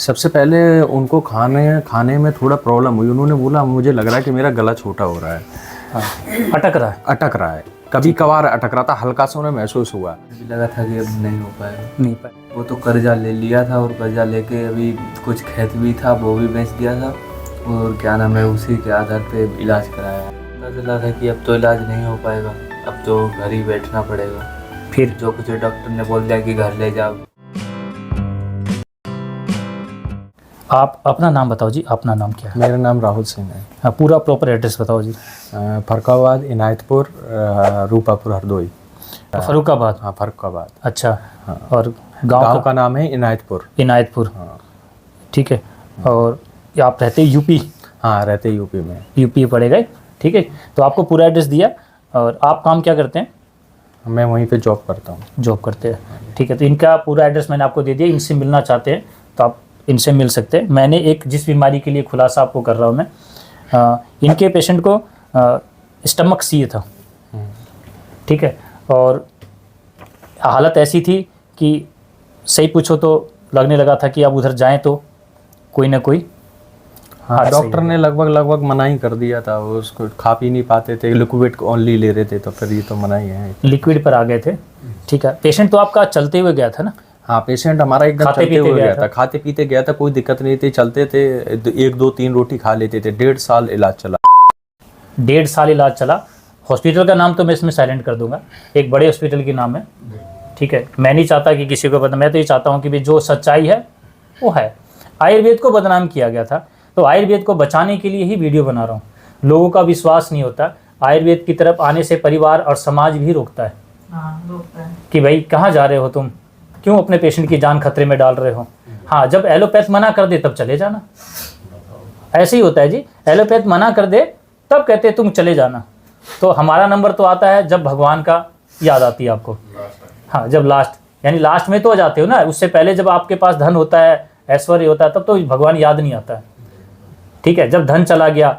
सबसे पहले उनको खाने में थोड़ा प्रॉब्लम हुई। उन्होंने बोला मुझे लग रहा है कि मेरा गला छोटा हो रहा है। हाँ, अटक रहा है। कभी कभार अटक रहा था, हल्का सा उन्हें महसूस हुआ। मुझे लगा था कि अब नहीं हो पाएगा। नहीं पाए। वो तो कर्जा ले लिया था और कर्जा लेके अभी कुछ खेत भी था वो भी बेच दिया था और क्या नाम है उसी के आधार पे इलाज कराया। पता चला था कि अब तो इलाज नहीं हो पाएगा, अब तो घर ही बैठना पड़ेगा। फिर जो कुछ डॉक्टर ने बोल दिया कि घर ले जाओ। आप अपना नाम बताओ जी, अपना नाम क्या है? मेरा नाम राहुल सिंह है। हाँ, पूरा प्रॉपर एड्रेस बताओ जी। फरुखाबाद, इनायतपुर, रूपापुर, हरदोई। फरुखाबाद। हाँ, फरुखाबाद। अच्छा। हाँ। और गांव का नाम है इनायतपुर। इनायतपुर। हाँ। ठीक है। और आप रहते यूपी? हाँ, रहते यूपी में। यूपी पड़े गए। ठीक है, तो आपको पूरा एड्रेस दिया। और आप काम क्या करते हैं? मैं वहीं पे जॉब करता हूँ। जॉब करते हैं। ठीक है, तो इनका पूरा एड्रेस मैंने आपको दे दिया। इनसे मिलना चाहते हैं तो आप इनसे मिल सकते हैं। मैंने एक जिस बीमारी के लिए खुलासा आपको कर रहा हूँ मैं, इनके पेशेंट को स्टमक सी था। ठीक है, और हालत ऐसी थी कि सही पूछो तो लगने लगा था कि अब उधर जाएं तो कोई ना कोई। हाँ, डॉक्टर ने लगभग मना ही कर दिया था। वो उसको खा पी नहीं पाते थे, लिक्विड ओनली ले रहे थे, तो फिर ये तो मना ही है। लिक्विड पर आ गए थे। ठीक है, पेशेंट तो आपका चलते हुए गया था ना? हाँ, पेशेंट हमारा एकदम चलते हुए गया था, खाते पीते गया था, कोई दिक्कत नहीं थी, चलते थे, 1-2-3 रोटी खा लेते थे। 1.5 साल इलाज चला। 1.5 साल इलाज चला। हॉस्पिटल का नाम तो मैं इसमें साइलेंट कर दूंगा, एक बड़े हॉस्पिटल की नाम है। ठीक है, मैं नहीं चाहता कि किसी को पता, मैं तो ये चाहता हूँ कि भाई जो सच्चाई है वो है। आयुर्वेद को बदनाम किया गया था, तो आयुर्वेद को बचाने के लिए ही वीडियो बना रहा हूँ। लोगों का विश्वास नहीं होता, आयुर्वेद की तरफ आने से परिवार और समाज भी रोकता है। कि भाई कहाँ जा रहे हो तुम, क्यों अपने पेशेंट की जान खतरे में डाल रहे हो। हाँ, जब एलोपैथ मना कर दे तब चले जाना, ऐसे ही होता है जी। एलोपैथ मना कर दे तब कहते तुम चले जाना। तो हमारा नंबर तो आता है जब भगवान का याद आती है आपको। हाँ, जब लास्ट, यानी लास्ट में तो आ जाते हो ना, उससे पहले जब आपके पास धन होता है, ऐश्वर्य होता है, तब तो भगवान याद नहीं आता है। ठीक है, जब धन चला गया,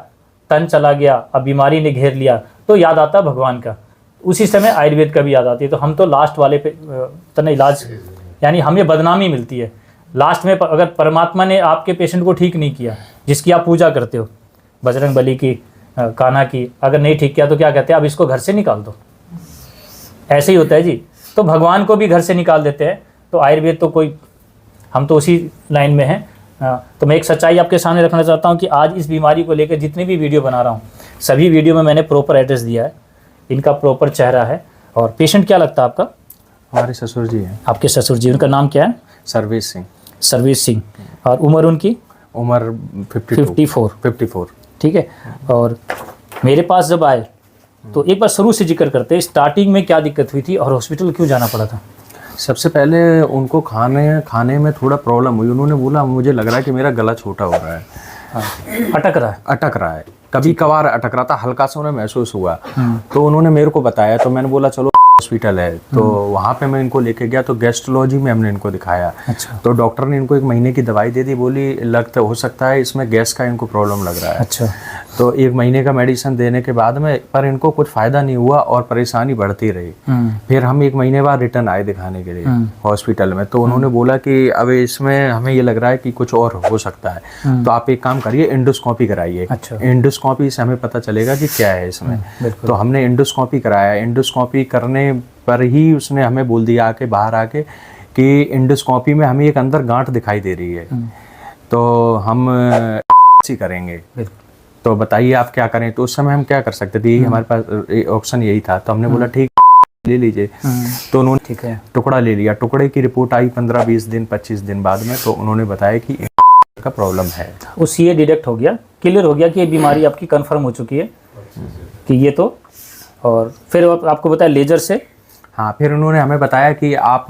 तन चला गया, अब बीमारी ने घेर लिया, तो याद आता है भगवान का। उसी समय आयुर्वेद का भी याद आती है। तो हम तो लास्ट वाले पे तना इलाज, यानी हमें बदनामी मिलती है लास्ट में। अगर परमात्मा ने आपके पेशेंट को ठीक नहीं किया, जिसकी आप पूजा करते हो, बजरंग बली की, कान्हा की, अगर नहीं ठीक किया तो क्या कहते हैं, अब इसको घर से निकाल दो। ऐसे ही होता है जी। तो भगवान को भी घर से निकाल देते हैं। तो आयुर्वेद तो कोई, हम तो उसी लाइन में हैं। तो मैं एक सच्चाई आपके सामने रखना चाहता हूँ कि आज इस बीमारी को लेकर जितनी भी वीडियो बना रहा हूँ, सभी वीडियो में मैंने प्रॉपर एड्रेस दिया है, इनका प्रॉपर चेहरा है। और पेशेंट क्या लगता है आपका? हमारे ससुर जी हैं। आपके ससुर जी, उनका नाम क्या है? सर्वेश सिंह। सर्वेश सिंह। और उम्र उनकी? उम्र 54। ठीक है। और मेरे पास जब आए तो एक बार शुरू से जिक्र करते हैं, स्टार्टिंग में क्या दिक्कत हुई थी और हॉस्पिटल क्यों जाना पड़ा था? सबसे पहले उनको खाने में थोड़ा प्रॉब्लम हुई। उन्होंने बोला मुझे लग रहा है कि मेरा गला छोटा हो रहा है। हाँ, अटक रहा है। कभी कभार अटक रहा था, हल्का सा उन्हें महसूस हुआ। तो उन्होंने मेरे को बताया, तो मैंने बोला चलो हॉस्पिटल है, तो वहाँ पे मैं इनको लेके गया। तो गैस्ट्रोलॉजी में हमने इनको दिखाया। अच्छा। तो डॉक्टर ने इनको 1 महीने की दवाई दे दी, बोली लगता हो सकता है इसमें गैस का इनको प्रॉब्लम लग रहा है। अच्छा। तो 1 महीने का मेडिसिन देने के बाद में, पर इनको कुछ फ़ायदा नहीं हुआ और परेशानी बढ़ती रही। फिर हम 1 महीने बाद रिटर्न आए दिखाने के लिए हॉस्पिटल में। तो उन्होंने बोला कि अब इसमें हमें ये लग रहा है कि कुछ और हो सकता है, तो आप एक काम करिए, एंडोस्कोपी कराइए। अच्छा। एंडोस्कोपी से हमें पता चलेगा कि क्या है इसमें। तो हमने एंडोस्कोपी कराया। एंडोस्कोपी करने पर ही उसने हमें बोल दिया आके, बाहर आके, कि एंडोस्कोपी में हमें एक अंदर गांठ दिखाई दे रही है, तो हम करेंगे। तो बताइए आप क्या करें। तो उस समय हम क्या कर सकते थे, यही हमारे पास ऑप्शन यही था। तो हमने बोला ठीक ले लीजिए। तो उन्होंने ठीक है, टुकड़ा ले लिया। टुकड़े की रिपोर्ट आई 15-20 दिन 25 दिन बाद में। तो उन्होंने बताया कि का प्रॉब्लम है। उस ये डिटेक्ट हो गया, क्लियर हो गया कि ये बीमारी आपकी कंफर्म हो चुकी है कि ये तो। और फिर आपको बताया लेजर से। हाँ, फिर उन्होंने हमें बताया कि आप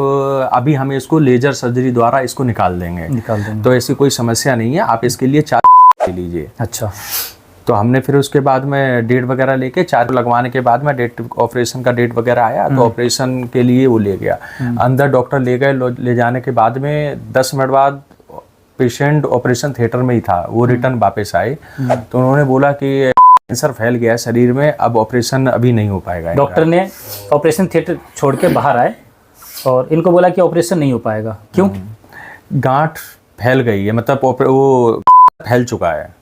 अभी हम इसको लेजर सर्जरी द्वारा इसको निकाल देंगे। तो ऐसी कोई समस्या नहीं है, आप इसके लिए 4 ले लीजिए। अच्छा। तो हमने फिर उसके बाद में डेट वगैरह लेके 4 लगवाने के बाद में ऑपरेशन का डेट वगैरह आया। तो ऑपरेशन के लिए वो ले गया अंदर, डॉक्टर ले गए। ले जाने के बाद में 10 मिनट बाद पेशेंट ऑपरेशन थिएटर में ही था, वो रिटर्न वापस आए। तो उन्होंने बोला कि कैंसर फैल गया है शरीर में, अब ऑपरेशन अभी नहीं हो पाएगा। डॉक्टर ने ऑपरेशन थिएटर छोड़ के बाहर आए और इनको बोला कि ऑपरेशन नहीं हो पाएगा। क्यों? गांठ फैल गई है, मतलब वो फैल चुका है।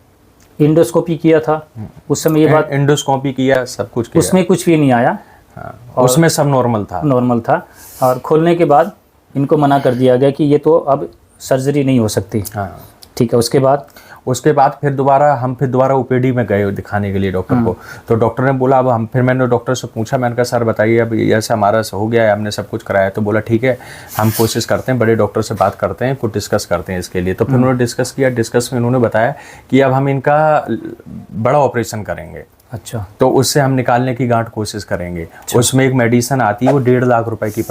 इंडोस्कोपी किया था उस समय, ये बात एंडोस्कोपी किया, सब कुछ किया, उसमें कुछ भी नहीं आया। हाँ, उसमें सब नॉर्मल था। और खोलने के बाद इनको मना कर दिया गया कि ये तो अब सर्जरी नहीं हो सकती। हाँ। ठीक है, उसके बाद फिर दोबारा ओपीडी में गए दिखाने के लिए डॉक्टर को। तो डॉक्टर ने बोला, अब फिर मैंने डॉक्टर से पूछा, मैंने कहा सर बताइए अब ऐसा हमारा हो गया है, हमने सब कुछ कराया। तो बोला ठीक है, हम कोशिश करते हैं, बड़े डॉक्टर से बात करते हैं, कुछ डिस्कस करते हैं इसके लिए। तो फिर उन्होंने डिस्कस किया, डिस्कस में उन्होंने बताया कि अब हम इनका बड़ा ऑपरेशन करेंगे। अच्छा। तो उससे हम निकालने की गांठ कोशिश करेंगे। उसमें एक मेडिसिन आती है, वो 1.5 लाख रुपए की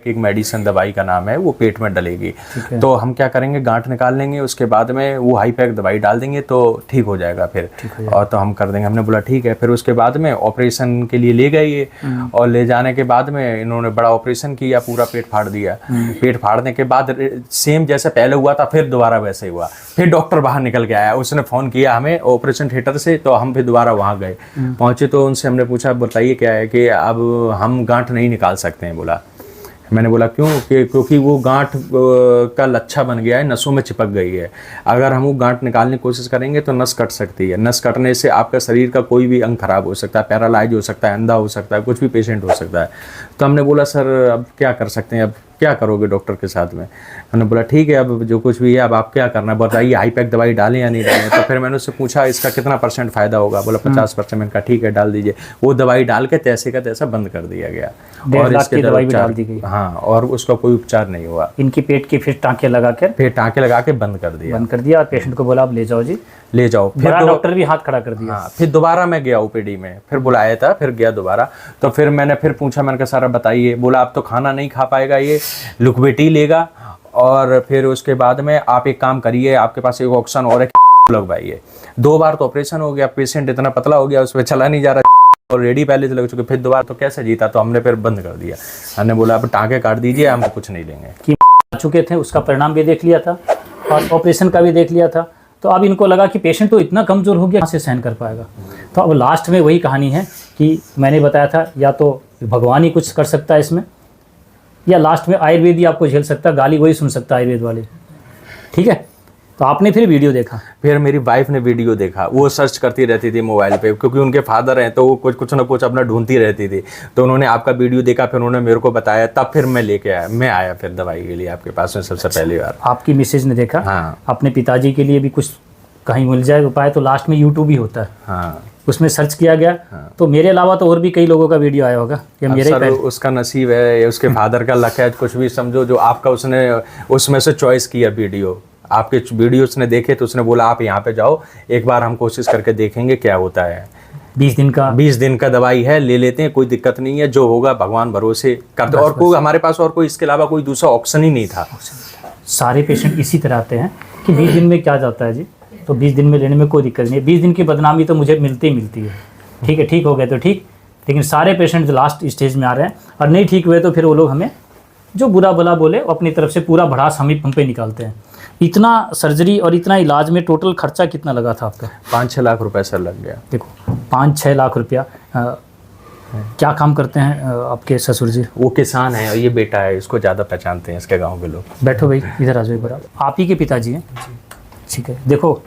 एक मेडिसिन, दवाई का नाम है, वो पेट में डलेगी। तो हम क्या करेंगे, गांठ निकाल लेंगे, उसके बाद में वो हाई पैक दवाई डाल देंगे तो ठीक हो जाएगा फिर। और तो हम कर देंगे। हमने बोला ठीक है। फिर उसके बाद में ऑपरेशन के लिए ले गए ये, और ले जाने के बाद में इन्होंने बड़ा ऑपरेशन किया, पूरा पेट फाड़ दिया। पेट फाड़ने के बाद सेम जैसे पहले हुआ था, फिर दोबारा वैसे ही हुआ। फिर डॉक्टर बाहर निकल के आया, उसने फ़ोन किया हमें ऑपरेशन थिएटर से, तो हम फिर दोबारा वहाँ गए। पहुँचे तो उनसे हमने पूछा बताइए क्या है, कि अब हम गांठ नहीं निकाल सकते हैं। बोला, मैंने बोला क्यों? क्योंकि वो गांठ का लच्छा बन गया है, नसों में चिपक गई है। अगर हम वो गांठ निकालने की कोशिश करेंगे तो नस कट सकती है। नस कटने से आपका शरीर का कोई भी अंग खराब हो सकता है, पैरालाइज हो सकता है, अंधा हो सकता है, कुछ भी पेशेंट हो सकता है। तो हमने बोला सर अब क्या कर सकते हैं, अब क्या करोगे डॉक्टर के साथ में? हमने बोला ठीक है, अब जो कुछ भी है अब आप क्या करना है बताइए, हाई पैक दवाई डालें या नहीं डालें? तो फिर मैंने उससे पूछा इसका कितना % फ़ायदा होगा? बोला 50%। मैंने कहा ठीक है डाल दीजिए। वो दवाई डाल के तैसे का तैसा बंद कर दिया गया, और इसके दवाई भी डाल दी गई। हाँ, और उसका कोई उपचार नहीं हुआ। इनकी पेट की फिर टाँके लगा के बंद कर दिया। और पेशेंट को बोला अब ले जाओ जी, ले जाओ। फिर डॉक्टर भी हाथ खड़ा कर दिया। हाँ, फिर दोबारा मैं गया ओपीडी में, फिर बुलाया था, फिर गया दोबारा। तो फिर मैंने फिर पूछा, मैंने कहा सारा बताइए। बोला आप तो खाना नहीं खा पाएगा, ये लिक्विडी लेगा, और फिर उसके बाद में आप एक काम करिए, आपके पास एक ऑक्सीजन और एक लगवाइए। 2 बार तो ऑपरेशन हो गया, पेशेंट इतना पतला हो गया, उसमें चला नहीं जा रहा, ऑलरेडी पहले से लग चुके। फिर दोबारा तो कैसे जीता? तो हमने फिर बंद कर दिया। हमने बोला अब टाँके काट दीजिए, हम कुछ नहीं लेंगे। कि चुके थे, उसका परिणाम भी देख लिया था और ऑपरेशन का भी देख लिया था। तो अब इनको लगा कि पेशेंट तो इतना कमज़ोर हो गया, कहाँ से सहन कर पाएगा। तो अब लास्ट में वही कहानी है कि मैंने बताया था, या तो भगवान ही कुछ कर सकता है इसमें, या लास्ट में आयुर्वेद ही आपको झेल सकता है, गाली वही सुन सकता है आयुर्वेद वाले। ठीक है, तो आपने फिर वीडियो देखा? फिर मेरी वाइफ ने वीडियो देखा, वो सर्च करती रहती थी मोबाइल पे, क्योंकि उनके फादर हैं तो वो कुछ ना कुछ अपना ढूंढती रहती थी। तो उन्होंने आपका वीडियो देखा, फिर उन्होंने मेरे को बताया, तब फिर मैं आया फिर दवाई के लिए आपके पास में सबसे पहली बार। आपकी मिसेज ने देखा? हाँ। अपने पिताजी के लिए भी कुछ कहीं मिल जाए उपाय, तो लास्ट में यूट्यूब ही होता है। हाँ, उसमें सर्च किया गया। हाँ। तो मेरे अलावा तो और भी कई लोगों का वीडियो आया होगा कि मेरे सर उसका नसीब है, या उसके फादर का लक है, कुछ भी समझो, जो आपका उसने उसमें से चॉइस किया वीडियो। आपके वीडियो उसने देखे तो उसने बोला आप यहाँ पे जाओ, एक बार हम कोशिश करके देखेंगे क्या होता है। 20 दिन का दवाई है, ले लेते हैं, कोई दिक्कत नहीं है, जो होगा भगवान भरोसे करते। और कोई हमारे पास और कोई इसके अलावा कोई दूसरा ऑप्शन ही नहीं था। सारे पेशेंट इसी तरह आते हैं कि 20 दिन में क्या जाता है जी, तो 20 दिन में लेने में कोई दिक्कत नहीं है। 20 दिन की बदनामी तो मुझे मिलती है। ठीक है, ठीक हो गए तो ठीक, लेकिन सारे पेशेंट लास्ट स्टेज में आ रहे हैं, और नहीं ठीक हुए तो फिर वो लोग हमें जो बुरा भला बोले अपनी तरफ से पूरा भड़ास हम पे निकालते हैं। इतना सर्जरी और इतना इलाज में टोटल खर्चा कितना लगा था आपका? 5-6 लाख रुपए सर लग गया। देखो 5-6 लाख रुपया। क्या काम करते हैं आपके ससुर जी? वो किसान है, और ये बेटा है, इसको ज़्यादा पहचानते हैं इसके गाँव के लोग। बैठो भाई, इधर आ जाओ एक बार। आप ही के पिताजी हैं? ठीक है, देखो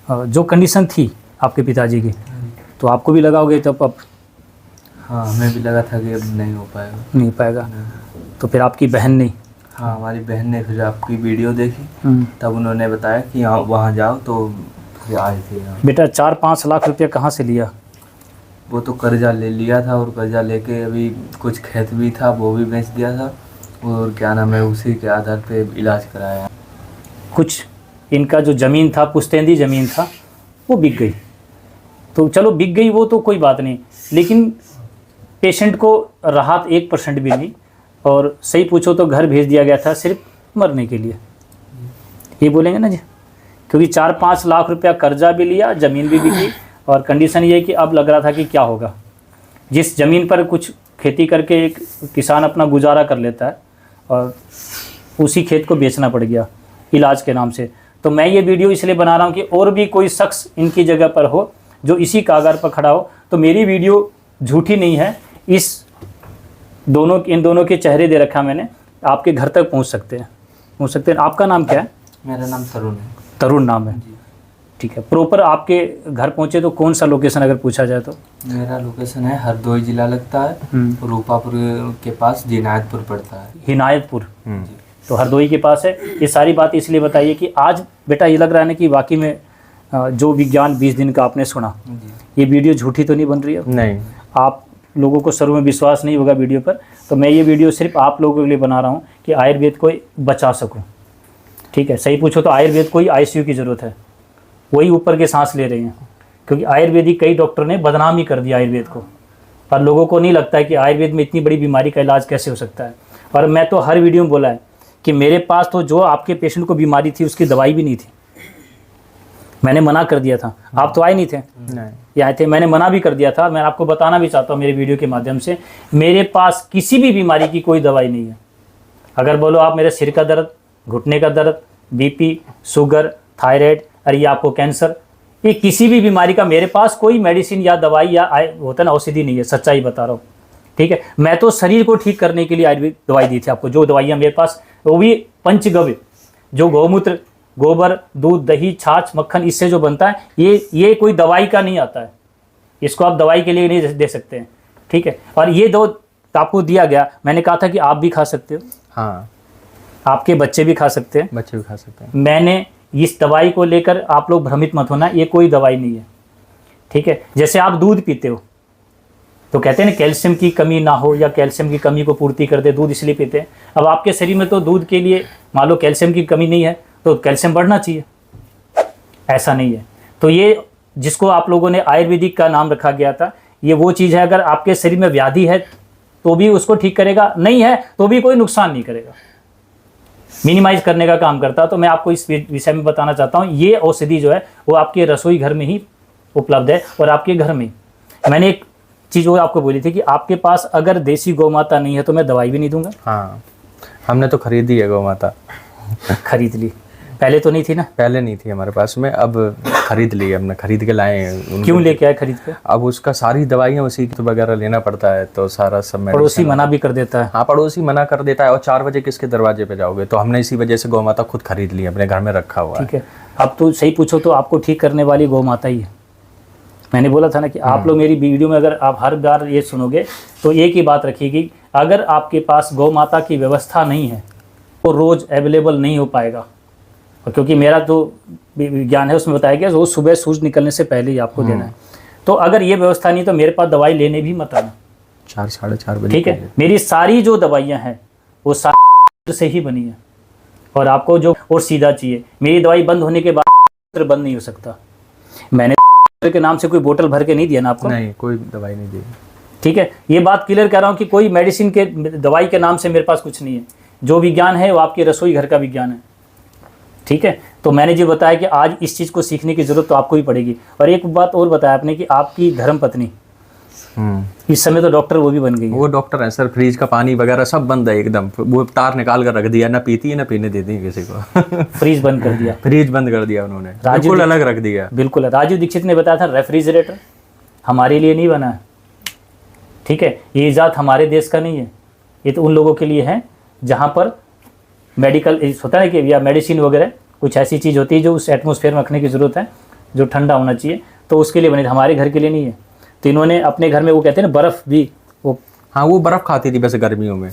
जो कंडीशन थी आपके पिताजी की, तो आपको भी लगा होगा तब अब? हाँ, हमें भी लगा था कि अब नहीं हो पाएगा। तो फिर आपकी बहन ने? हाँ, हमारी बहन ने फिर आपकी वीडियो देखी, तब उन्होंने बताया कि यहाँ वहाँ जाओ, तो फिर आए थे यहाँ। बेटा 4-5 लाख रुपया कहाँ से लिया? वो तो कर्जा ले लिया था, और कर्जा लेके अभी कुछ खेत भी था वो भी बेच दिया था, और क्या नाम है उसी के आधार पे इलाज कराया। कुछ इनका जो ज़मीन था, पुश्तैनी ज़मीन था, वो बिक गई। तो चलो बिक गई वो तो कोई बात नहीं, लेकिन पेशेंट को राहत 1% भी नहीं, और सही पूछो तो घर भेज दिया गया था सिर्फ मरने के लिए। ये बोलेंगे ना जी, क्योंकि 4-5 लाख रुपया कर्जा भी लिया, ज़मीन भी बिकी, और कंडीशन ये कि अब लग रहा था कि क्या होगा। जिस ज़मीन पर कुछ खेती करके एक किसान अपना गुजारा कर लेता है, और उसी खेत को बेचना पड़ गया इलाज के नाम से। तो मैं ये वीडियो इसलिए बना रहा हूँ कि और भी कोई शख्स इनकी जगह पर हो जो इसी कागार पर खड़ा हो, तो मेरी वीडियो झूठी नहीं है। इन दोनों के चेहरे दे रखा मैंने, आपके घर तक पहुँच सकते हैं। आपका नाम क्या है? मेरा नाम तरुण है। तरुण नाम है, ठीक है। प्रॉपर आपके घर पहुंचे तो कौन सा लोकेशन अगर पूछा जाए तो? मेरा लोकेशन है हरदोई जिला लगता है, रूपापुर के पास जिनायतपुर पड़ता है। हिनायतपुर, तो हरदोई के पास है। ये सारी बात इसलिए बताइए कि आज बेटा ये लग रहा है ना कि वाकई में जो विज्ञान 20 दिन का आपने सुना, ये वीडियो झूठी तो नहीं बन रही है? नहीं, आप लोगों को शुरू में विश्वास नहीं होगा वीडियो पर, तो मैं ये वीडियो सिर्फ आप लोगों के लिए बना रहा हूँ कि आयुर्वेद को बचा सकूँ, ठीक है। सही पूछो तो आयुर्वेद को ही ICU की ज़रूरत है, वही ऊपर के सांस ले रहे हैं, क्योंकि आयुर्वेदिक कई डॉक्टर ने बदनाम ही कर दिया आयुर्वेद को, और लोगों को नहीं लगता है कि आयुर्वेद में इतनी बड़ी बीमारी का इलाज कैसे हो सकता है। और मैं तो हर वीडियो में बोला है कि मेरे पास तो जो आपके पेशेंट को बीमारी थी उसकी दवाई भी नहीं थी, मैंने मना कर दिया था। आप तो आए नहीं थे, ये आए थे, मैंने मना भी कर दिया था। मैं आपको बताना भी चाहता हूँ मेरे वीडियो के माध्यम से, मेरे पास किसी भी बीमारी की कोई दवाई नहीं है। अगर बोलो आप मेरे सिर का दर्द, घुटने का दर्द, BP, शुगर, थायराइड, अरे ये आपको कैंसर, ये किसी भी बीमारी का मेरे पास कोई मेडिसिन या दवाई या होता ना औषधि नहीं है, सच्चाई बता रहा हूँ, ठीक है। मैं तो शरीर को ठीक करने के लिए आयुर्वेद दवाई दी थी आपको। जो दवाइयाँ मेरे पास, वो भी पंचगव्य, जो गौमूत्र, गोबर, दूध, दही, छाछ, मक्खन, इससे जो बनता है, ये कोई दवाई का नहीं आता है, इसको आप दवाई के लिए नहीं दे सकते हैं, ठीक है। और ये दो आपको दिया गया, मैंने कहा था कि आप भी खा सकते हो, हाँ, आपके बच्चे भी खा सकते हैं, बच्चे भी खा सकते हैं। मैंने इस दवाई को लेकर, आप लोग भ्रमित मत होना, ये कोई दवाई नहीं है, ठीक है। जैसे आप दूध पीते हो तो कहते हैं ना कैल्शियम की कमी ना हो या कैल्शियम की कमी को पूर्ति कर दे, दूध इसलिए पीते हैं। अब आपके शरीर में तो दूध के लिए मान लो कैल्शियम की कमी नहीं है तो कैल्शियम बढ़ना चाहिए, ऐसा नहीं है। तो ये जिसको आप लोगों ने आयुर्वेदिक का नाम रखा गया था, ये वो चीज़ है, अगर आपके शरीर में व्याधि है तो भी उसको ठीक करेगा, नहीं है तो भी कोई नुकसान नहीं करेगा, मिनिमाइज करने का काम करता। तो मैं आपको इस विषय में बताना चाहता हूँ, ये औषधि जो है वो आपके रसोई घर में ही उपलब्ध है, और आपके घर में। मैंने एक चीज़ वो आपको बोली थी कि आपके पास अगर देसी गौ माता नहीं है तो मैं दवाई भी नहीं दूंगा। हाँ, हमने तो खरीदी है गौ माता। खरीद ली, पहले तो नहीं थी ना? पहले नहीं थी हमारे पास में, अब खरीद ली, हमने खरीद के लाए हैं। क्यों लेके आए खरीद के? अब उसका सारी दवाइयाँ उसी की वगैरह लेना पड़ता है, तो सारा सब पड़ोसी मना भी कर देता है। हाँ, पड़ोसी मना कर देता है, और 4 बजे किसके दरवाजे पे जाओगे, तो हमने इसी वजह से गौ माता खुद खरीद ली, अपने घर में रखा हुआ है। ठीक है, अब तो सही पूछो तो आपको ठीक करने वाली गौ माता ही है। मैंने बोला था ना कि आप लोग मेरी वीडियो में अगर आप हर बार ये सुनोगे तो एक ही बात रखिएगी, अगर आपके पास गौ माता की व्यवस्था नहीं है वो रोज़ अवेलेबल नहीं हो पाएगा। और क्योंकि मेरा तो विज्ञान है, उसमें बताया गया वो सुबह सूरज निकलने से पहले ही आपको देना है। तो अगर ये व्यवस्था नहीं तो मेरे पास दवाई लेने भी मत आना, 4 साढ़े 4 बजे। ठीक है, मेरी सारी जो दवाइयाँ हैं वो सारी से ही बनी है, और आपको जो और सीधा चाहिए, मेरी दवाई बंद होने के बाद बंद नहीं हो सकता। मैंने के नाम से कोई बोतल भर के नहीं दिया ना आपको? नहीं, कोई दवाई नहीं दी। ठीक है, ये बात क्लियर कर रहा हूँ कि कोई मेडिसिन के दवाई के नाम से मेरे पास कुछ नहीं है। जो विज्ञान है वो आपके रसोई घर का विज्ञान है, ठीक है। तो मैंने जो बताया कि आज इस चीज़ को सीखने की ज़रूरत तो आपको ही पड़ेगी। और एक बात और बताया आपने कि आपकी धर्मपत्नी इस समय तो डॉक्टर वो भी बन गई है। वो डॉक्टर है सर, फ्रिज का पानी वगैरह सब बंद है एकदम, वो तार निकाल कर रख दिया, ना पीती है ना पीने देती है किसी को। फ्रीज बंद कर दिया, फ्रिज बंद कर दिया उन्होंने, बिल्कुल अलग रख दिया। बिल्कुल, राजीव दीक्षित ने बताया था रेफ्रिजरेटर हमारे लिए नहीं बना है, ठीक है। ये इजाद हमारे देश का नहीं है, ये तो उन लोगों के लिए है जहाँ पर मेडिकल होता है कि या मेडिसिन वगैरह कुछ ऐसी चीज़ होती है जो उस एटमॉस्फेयर में रखने की ज़रूरत है, जो ठंडा होना चाहिए, तो उसके लिए बने, हमारे घर के लिए नहीं है। तो इन्होंने अपने घर में वो कहते हैं ना बर्फ़ भी, वो हाँ, वो बर्फ़ खाती थी वैसे गर्मियों में।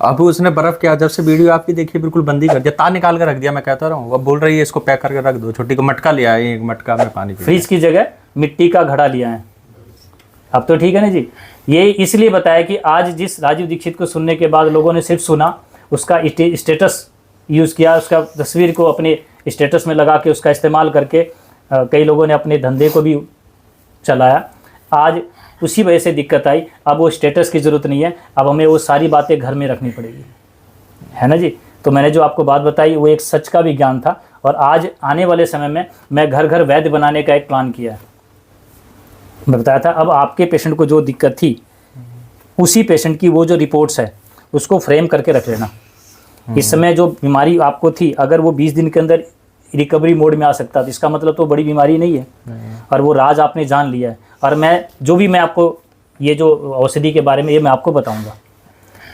अब उसने बर्फ़ क्या, जब से वीडियो आपकी देखी बिल्कुल बंदी कर दिया, तार निकाल कर रख दिया। मैं कहता रहा हूँ, अब बोल रही है इसको पैक करके रख दो, छोटी को मटका ले आए, एक मटका में पानी पी। फ्रिज की जगह मिट्टी का घड़ा लिया है। अब तो ठीक है ना जी। ये इसलिए बताया कि आज जिस राजीव दीक्षित को सुनने के बाद लोगों ने सिर्फ सुना, उसका स्टेटस यूज़ किया, उसका तस्वीर को अपने स्टेटस में लगा के उसका इस्तेमाल करके कई लोगों ने अपने धंधे को भी चलाया। आज उसी वजह से दिक्कत आई। अब वो स्टेटस की ज़रूरत नहीं है, अब हमें वो सारी बातें घर में रखनी पड़ेगी, है ना जी। तो मैंने जो आपको बात बताई वो एक सच का विज्ञान था, और आज आने वाले समय में मैं घर घर वैद्य बनाने का एक प्लान किया है। मैं बताया था, अब आपके पेशेंट को जो दिक्कत थी उसी पेशेंट की वो जो रिपोर्ट्स है उसको फ्रेम करके रख लेना। इस समय जो बीमारी आपको थी, अगर वो 20 दिन के अंदर रिकवरी मोड में आ सकता तो इसका मतलब तो बड़ी बीमारी नहीं है, और वो राज आपने जान लिया है। और मैं आपको ये जो औषधि के बारे में ये मैं आपको बताऊंगा।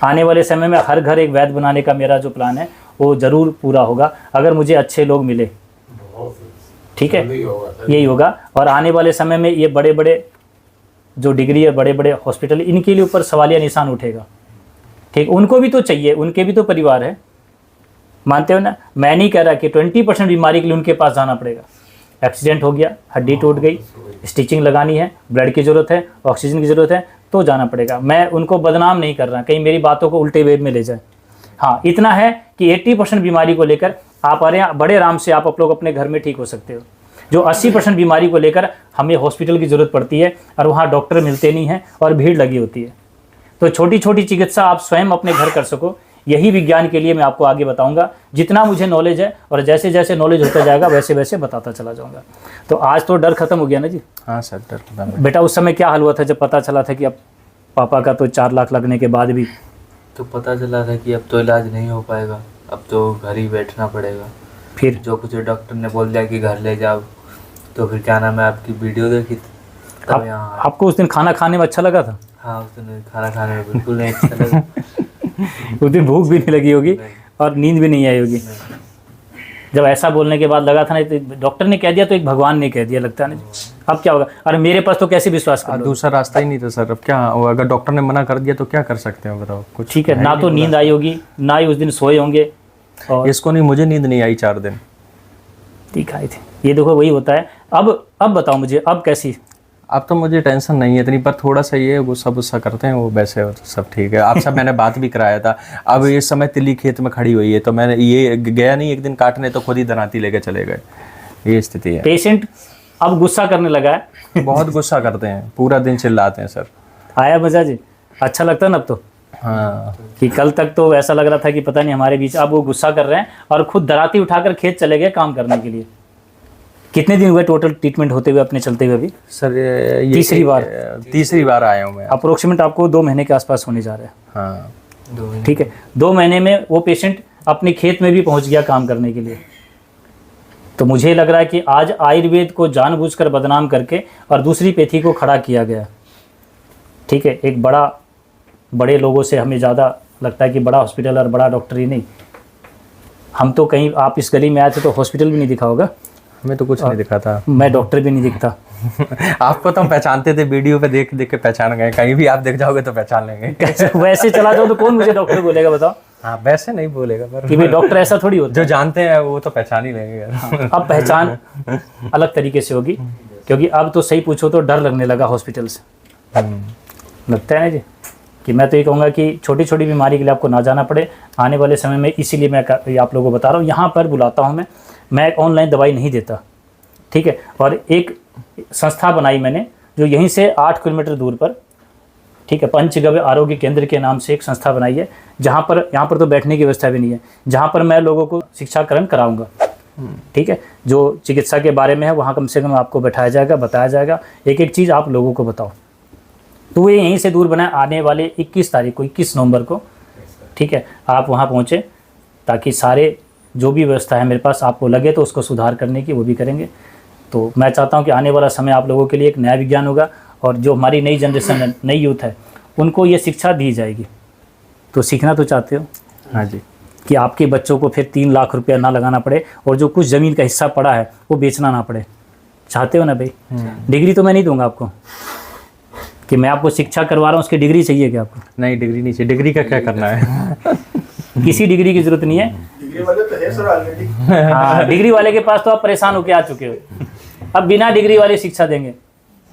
आने वाले समय में हर घर एक वैद्य बनाने का मेरा जो प्लान है, वो ज़रूर पूरा होगा अगर मुझे अच्छे लोग मिले। ठीक है, यही होगा। और आने वाले समय में ये बड़े बड़े जो डिग्री है, बड़े बड़े हॉस्पिटल, इनके लिए ऊपर सवालिया निशान उठेगा। ठीक, उनको भी तो चाहिए, उनके भी तो परिवार है, मानते हो ना। मैं नहीं कह रहा कि 20% बीमारी के लिए उनके पास जाना पड़ेगा। एक्सीडेंट हो गया, हड्डी टूट गई, स्टिचिंग लगानी है, ब्लड की ज़रूरत है, ऑक्सीजन की ज़रूरत है, तो जाना पड़ेगा। मैं उनको बदनाम नहीं कर रहा, कहीं मेरी बातों को उल्टे वे में ले जाए। हाँ, इतना है कि 80% बीमारी को लेकर आप बड़े आराम से आप लोग अपने घर में ठीक हो सकते हो। जो 80% बीमारी को लेकर हमें हॉस्पिटल की ज़रूरत पड़ती है और वहाँ डॉक्टर मिलते नहीं हैं और भीड़ लगी होती है। तो छोटी छोटी चिकित्सा आप स्वयं अपने घर कर सको, यही विज्ञान के लिए मैं आपको आगे बताऊंगा। जितना मुझे नॉलेज है और जैसे जैसे नॉलेज होता जाएगा वैसे वैसे बताता चला जाऊंगा। तो आज तो डर खत्म हो गया ना जी। हाँ सर, डर खत्म। बेटा उस समय क्या हाल हुआ था जब पता चला था कि अब पापा का तो 4 लाख लगने के बाद भी? तो पता चला था कि अब तो इलाज नहीं हो पाएगा, अब तो घर ही बैठना पड़ेगा। फिर जो कुछ डॉक्टर ने बोल दिया कि घर ले जाओ, तो फिर क्या नाम है, आपकी वीडियो देखी तब यहाँ। आपको उस दिन खाना खाने में अच्छा लगा था? हाँ, उस दिन खाना खाने में बिल्कुल नहीं अच्छा लगा। उस दिन भूख भी नहीं लगी होगी और नींद भी नहीं आई होगी। जब ऐसा बोलने के बाद लगा था ना, तो डॉक्टर ने कह दिया तो एक भगवान ने कह दिया, लगता है ना। अब क्या होगा? अरे मेरे पास तो कैसे विश्वास कर लो? दूसरा रास्ता ही नहीं था सर। अब क्या, अगर डॉक्टर ने मना कर दिया तो क्या कर सकते हो बताओ? कुछ ठीक है, ना तो नींद आई होगी, ना ही उस दिन सोए होंगे। और इसको नहीं, मुझे नींद नहीं आई 4 दिन। दिखाई थे, ये देखो वही होता है। अब बताओ मुझे, अब कैसी? अब तो मुझे टेंशन नहीं है इतनी, पर थोड़ा सा ये गुस्सा गुस्सा करते हैं वो, वैसे और सब ठीक है। आपसे मैंने बात भी कराया था। अब इस समय तिल्ली खेत में खड़ी हुई है, तो मैंने ये गया नहीं एक दिन काटने, तो खुद ही दराती लेके चले गए। ये स्थिति है। पेशेंट अब गुस्सा करने लगा है। बहुत गुस्सा करते हैं, पूरा दिन चिल्लाते हैं सर। आया मजा जी? अच्छा लगता है ना अब तो? हाँ, कि कल तक तो ऐसा लग रहा था कि पता नहीं हमारे बीच, अब वो गुस्सा कर रहे हैं और खुद दराती उठाकर खेत चले गए काम करने के लिए। कितने दिन हुए टोटल ट्रीटमेंट होते हुए अपने चलते हुए अभी? सर ये तीसरी बार आया हूँ मैं। अप्रोक्सीमेट आपको 2 महीने के आसपास होने जा रहा है। हाँ, ठीक है, 2 महीने में वो पेशेंट अपने खेत में भी पहुंच गया काम करने के लिए। तो मुझे लग रहा है कि आज आयुर्वेद को जानबूझकर बदनाम करके और दूसरी पैथी को खड़ा किया गया। ठीक है, एक बड़े लोगों से हमें ज़्यादा लगता है कि बड़ा हॉस्पिटल और बड़ा डॉक्टर ही नहीं। हम तो कहीं, आप इस गली में आए थे तो हॉस्पिटल भी नहीं दिखा होगा। हमें तो कुछ नहीं दिखा था। मैं डॉक्टर भी नहीं दिखता। आपको तो हम पहचानते थे, वीडियो पे देख देख के पहचान गए। कहीं भी आप दिख जाओगे तो पहचान लेंगे। वैसे चला जाओ तो कौन मुझे डॉक्टर बोलेगा बताओ? हाँ, वैसे नहीं बोलेगा, पर कि भाई डॉक्टर ऐसा थोड़ी होता जो जानते हैं वो तो पहचान ही लेंगे। अब पहचान अलग तरीके से होगी, क्योंकि अब तो सही पूछो तो डर लगने लगा हॉस्पिटल से। लगता है ना जी, कि मैं तो ये कहूँगा कि छोटी छोटी बीमारी के लिए आपको ना जाना पड़े आने वाले समय में। इसीलिए मैं आप लोगों को बता रहा हूँ, यहाँ पर बुलाता हूँ मैं ऑनलाइन दवाई नहीं देता। ठीक है, और एक संस्था बनाई मैंने जो यहीं से 8 किलोमीटर दूर पर, ठीक है, पंचगव्य आरोग्य केंद्र के नाम से एक संस्था बनाई है, जहाँ पर, यहाँ पर तो बैठने की व्यवस्था भी नहीं है, जहाँ पर मैं लोगों को शिक्षाकरण कराऊंगा। ठीक है, जो चिकित्सा के बारे में है वहाँ कम से कम आपको बैठाया जाएगा, बताया जाएगा, एक एक चीज़ आप लोगों को बताओ। तो ये यहीं से दूर बना, आने वाले 21 तारीख को, 21 नवंबर को, ठीक है, आप वहाँ पहुँचे, ताकि सारे जो भी व्यवस्था है मेरे पास, आपको लगे तो उसको सुधार करने की वो भी करेंगे। तो मैं चाहता हूँ कि आने वाला समय आप लोगों के लिए एक नया विज्ञान होगा, और जो हमारी नई जनरेशन है, नई यूथ है, उनको ये शिक्षा दी जाएगी। तो सीखना तो चाहते हो? हाँ जी। कि आपके बच्चों को फिर 3 लाख रुपया ना लगाना पड़े, और जो कुछ ज़मीन का हिस्सा पड़ा है वो बेचना ना पड़े। चाहते हो ना भाई? डिग्री तो मैं नहीं दूंगा आपको, कि मैं आपको शिक्षा करवा रहा हूँ, उसकी डिग्री चाहिए क्या आपको? नहीं, डिग्री नहीं चाहिए। डिग्री का क्या करना है? किसी डिग्री की ज़रूरत नहीं है। डिग्री वाले तो है सर ऑलरेडी। हाँ, डिग्री वाले के पास तो आप परेशान होकर आ चुके हो। अब बिना डिग्री वाले शिक्षा देंगे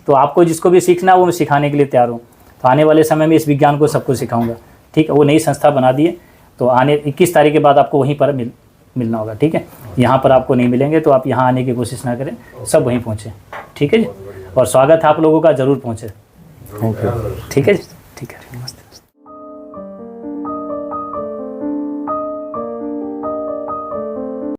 तो आपको जिसको भी सीखना है वो मैं सिखाने के लिए तैयार हूँ। तो आने वाले समय में इस विज्ञान को सबको सिखाऊंगा। ठीक है, वो नई संस्था बना दिए, तो आने 21 तारीख के बाद आपको वहीं पर मिलना होगा। ठीक है, यहाँ पर आपको नहीं मिलेंगे तो आप यहाँ आने की कोशिश ना करें, सब वहीं पहुँचे। ठीक है जी, और स्वागत है आप लोगों का, ज़रूर पहुँचे। Thank you. ठीक है जी, ठीक है।